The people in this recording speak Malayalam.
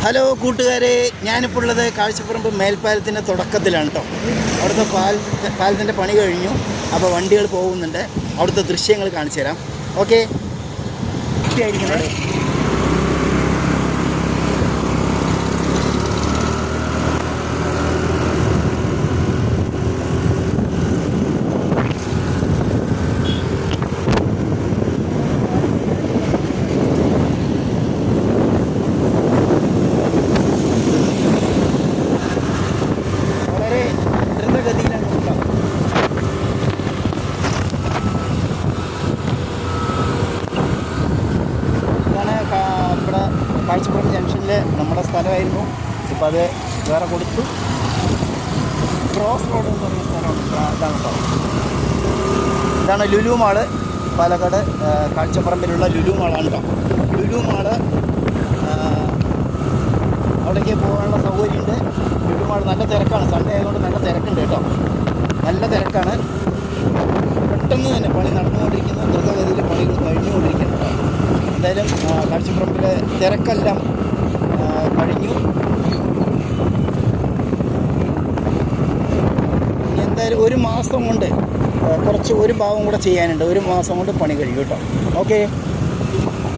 ഹലോ കൂട്ടുകാരെ, ഞാനിപ്പോൾ ഉള്ളത് കാഴ്ചപ്പറമ്പ് മേൽപ്പാലത്തിൻ്റെ തുടക്കത്തിലാണ് കേട്ടോ. അവിടുത്തെ പാലത്തിൻ്റെ പണി കഴിഞ്ഞു. അപ്പോൾ വണ്ടികൾ പോകുന്നുണ്ട്. അവിടുത്തെ ദൃശ്യങ്ങൾ കാണിച്ചു തരാം. ഓക്കെ, ആയിരിക്കണേ. കാഴ്ചപ്പറമ്പ് ജംഗ്ഷനിൽ നമ്മുടെ സ്ഥലമായിരുന്നു. ഇപ്പോൾ അത് വേറെ കൊടുത്തു. ക്രോസ് റോഡ് എന്ന് പറയുന്ന സ്ഥലമാണ്. ഇതാണ് കേട്ടോ, ഇതാണ് ലുലു മാള്. പാലക്കാട് കാഴ്ചപ്പറമ്പിലുള്ള ലുലു മാളാണ് കേട്ടോ. ലുലു മാള് അവിടേക്ക് പോകാനുള്ള സൗകര്യമുണ്ട്. ലുലു മാള് നല്ല തിരക്കാണ്. സൺഡേ ആയതുകൊണ്ട് നല്ല തിരക്കുണ്ട് കേട്ടോ. നല്ല തിരക്കാണ്. പെട്ടെന്ന് തന്നെ പണി നടന്നുകൊണ്ടിരിക്കുന്ന ദ്രുതഗതിയിൽ പണികൾ കഴിഞ്ഞുകൊണ്ടിരിക്കുന്നു കേട്ടോ. എന്തായാലും കാഴ്ചപ്പറമ്പിലെ തിരക്കെല്ലാം കഴിഞ്ഞു. എന്തായാലും ഒരു മാസം കൊണ്ട് ഒരു ഭാഗം കൂടെ ചെയ്യാനുണ്ട്. ഒരു മാസം കൊണ്ട് പണി കഴിയും കേട്ടോ. ഓക്കെ.